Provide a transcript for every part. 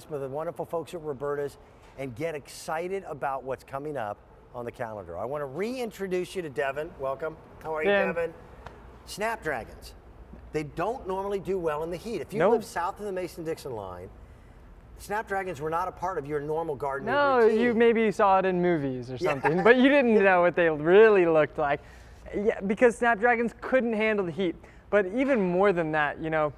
with the wonderful folks at Roberta's and get excited about what's coming up on the calendar. I want to reintroduce you to Devin. Welcome. How are you, Devin? Snapdragons. They don't normally do well in the heat. If you live south of the Mason-Dixon line, Snapdragons were not a part of your normal gardening routine. No, you maybe saw it in movies or something, but you didn't know what they really looked like. Yeah, because Snapdragons couldn't handle the heat. But even more than that, you know,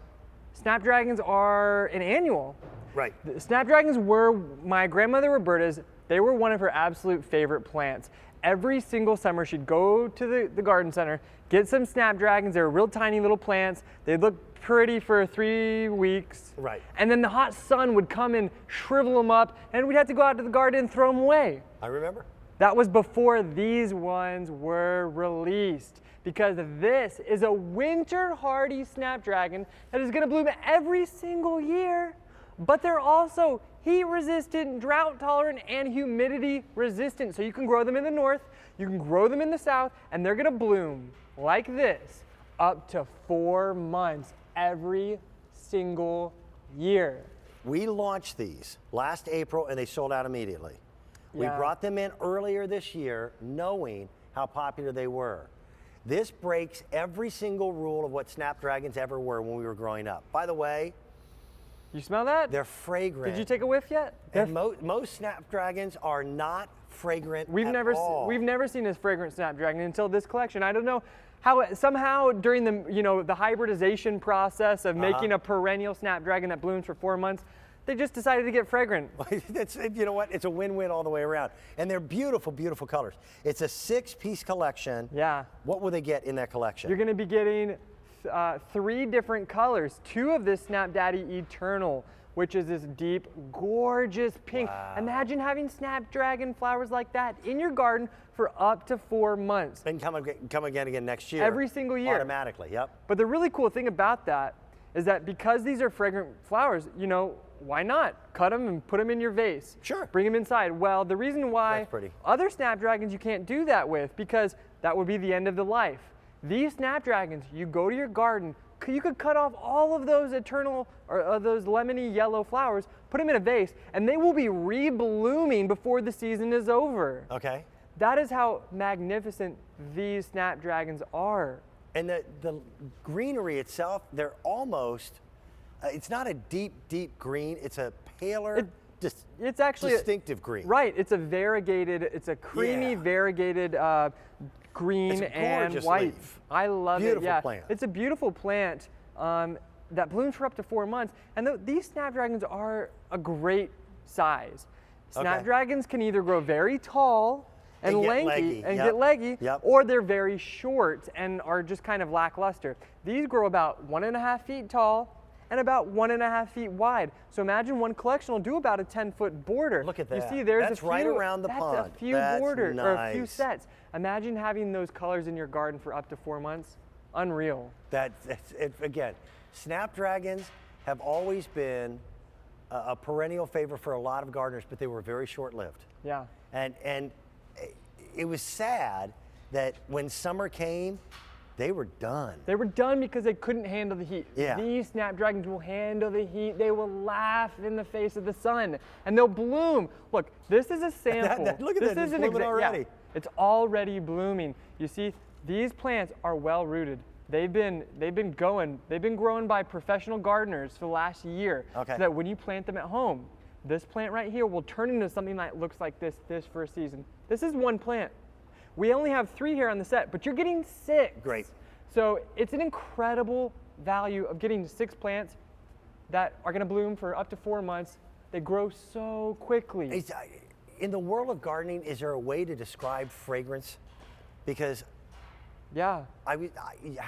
Snapdragons are an annual. Right. The Snapdragons were my grandmother Roberta's. They were one of her absolute favorite plants. Every single summer she'd go to the garden center, get some Snapdragons. They were real tiny little plants. They'd look pretty for 3 weeks. Right. And then the hot sun would come and shrivel them up, and we'd have to go out to the garden and throw them away. I remember. That was before these ones were released, because this is a winter hardy Snapdragon that is going to bloom every single year, but they're also heat resistant, drought tolerant, and humidity resistant. So you can grow them in the north, you can grow them in the south, and they're going to bloom like this up to 4 months every single year. We launched these last April and they sold out immediately. We brought them in earlier this year knowing how popular they were. This breaks every single rule of what Snapdragons ever were when we were growing up. By the way, you smell that? They're fragrant. Did you take a whiff yet? And most Snapdragons are not fragrant at all. We've never seen this fragrant Snapdragon until this collection. I don't know how somehow during the hybridization process of making a perennial Snapdragon that blooms for 4 months, they just decided to get fragrant. You know what? It's a win-win all the way around. And they're beautiful, beautiful colors. It's a 6-piece collection. Yeah. What will they get in that collection? You're going to be getting 3 different colors. 2 of this Snap Daddy Eternal, which is this deep, gorgeous pink. Wow. Imagine having Snapdragon flowers like that in your garden for up to 4 months. And come again next year. Every single year. Automatically, yep. But the really cool thing about that is that because these are fragrant flowers, you know, why not? Cut them and put them in your vase. Sure. Bring them inside. Well, the reason why other Snapdragons you can't do that with, because that would be the end of the life. These Snapdragons, you go to your garden, you could cut off all of those eternal or those lemony yellow flowers, put them in a vase, and they will be re-blooming before the season is over. Okay. That is how magnificent these Snapdragons are. And the greenery itself, they're almost, it's not a deep, deep green. It's a paler, it's actually distinctive green. Right. It's a variegated, it's a creamy, variegated green and white. Leaf. I love it. Beautiful plant. It's a beautiful plant that blooms for up to 4 months. And these Snapdragons are a great size. Snapdragons can either grow very tall and lanky and get leggy, or they're very short and are just kind of lackluster. These grow about 1.5 feet tall and about 1.5 feet wide. So imagine one collection will do about a 10-foot border. Look at that. You see, there's that's right around the pond. That's a few borders or a few sets. Imagine having those colors in your garden for up to 4 months. Unreal. Again, Snapdragons have always been a perennial favorite for a lot of gardeners, but they were very short-lived. Yeah. And it was sad that when summer came, they were done. They were done because they couldn't handle the heat. Yeah. These Snapdragons will handle the heat. They will laugh in the face of the sun, and they'll bloom. Look, this is a sample. Look at that, it's blooming already. Yeah, it's already blooming. You see, these plants are well rooted. They've been grown by professional gardeners for the last year. Okay. So that when you plant them at home, this plant right here will turn into something that looks like this for a season. This is one plant. We only have 3 here on the set, but you're getting 6. Great. So it's an incredible value of getting 6 plants that are going to bloom for up to 4 months. They grow so quickly. In the world of gardening, is there a way to describe fragrance? Because how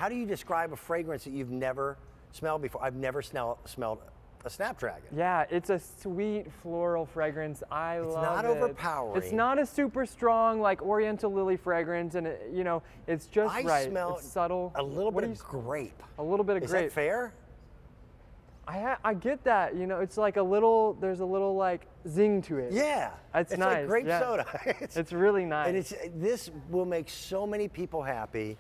do you describe a fragrance that you've never smelled before? I've never smelled a Snapdragon. Yeah, it's a sweet floral fragrance. I love it. It's not overpowering. It's not a super strong like Oriental lily fragrance, and it's just right. I smell it's subtle. a little bit of grape. A little bit of grape. Is that fair? I get that. It's like there's a little like zing to it. Yeah, it's nice. Like grape soda. It's really nice. And this will make so many people happy.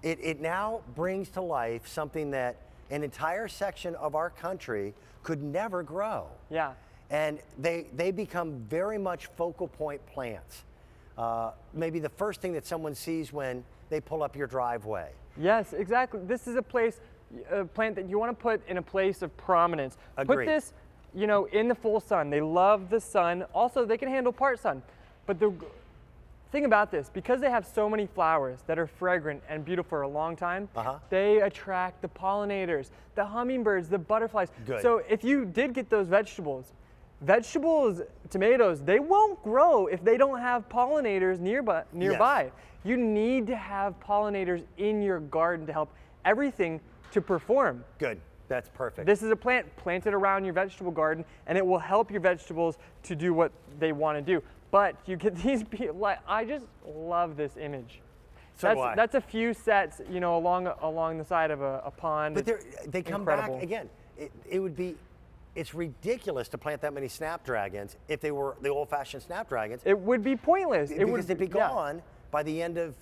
It now brings to life something that an entire section of our country could never grow. Yeah. And they become very much focal point plants. Maybe the first thing that someone sees when they pull up your driveway. Yes, exactly. This is a plant that you want to put in a place of prominence. Agreed. Put this, you know, in the full sun. They love the sun. Also, they can handle part sun. But the thing about this, because they have so many flowers that are fragrant and beautiful for a long time, they attract the pollinators, the hummingbirds, the butterflies. Good. So if you did get those vegetables, tomatoes, they won't grow if they don't have pollinators nearby. Yes. You need to have pollinators in your garden to help everything to perform. Good. That's perfect. This is a plant planted around your vegetable garden, and it will help your vegetables to do what they want to do. But you get these, I just love this image. So do I. That's a few sets, you know, along the side of a pond. But they come incredible. back again. It's ridiculous to plant that many snapdragons if they were the old-fashioned snapdragons. It would be pointless. Because they'd be gone by the end of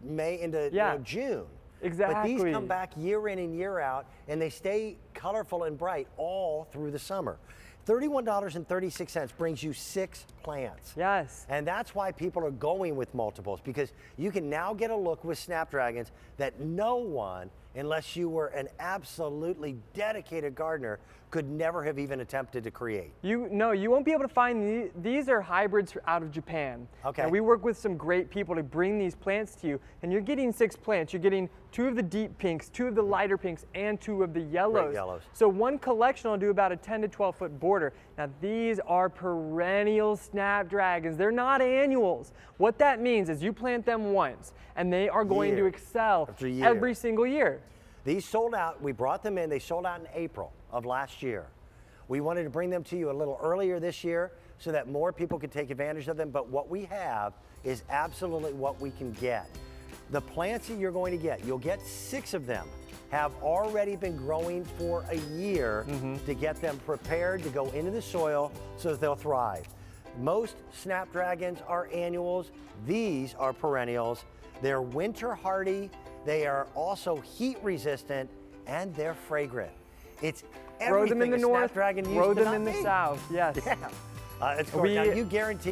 May into June. Exactly. But these come back year in and year out, and they stay colorful and bright all through the summer. $31.36 brings you 6 plants. Yes. And that's why people are going with multiples, because you can now get a look with snapdragons that no one, unless you were an absolutely dedicated gardener, could never have even attempted to create. You won't be able to find these are hybrids out of Japan. Okay. And we work with some great people to bring these plants to you, and you're getting 6 plants. You're getting 2 of the deep pinks, 2 of the lighter pinks, and 2 of the yellows. Great yellows. So one collection will do about a 10 to 12 foot border. Now these are perennial snapdragons. They're not annuals. What that means is you plant them once, and they are going to excel every single year. These sold out. We brought them in. They sold out in April of last year. We wanted to bring them to you a little earlier this year so that more people could take advantage of them. But what we have is absolutely what we can get. The plants that you're going to get, you'll get 6 of them, have already been growing for a year to get them prepared to go into the soil so that they'll thrive. Most snapdragons are annuals. These are perennials. They're winter hardy. They are also heat resistant, and they're fragrant. It's everything grow them in the north, Snapdragon used grow to them not in the be. south. Yes. Yeah. It's great. Now you guarantee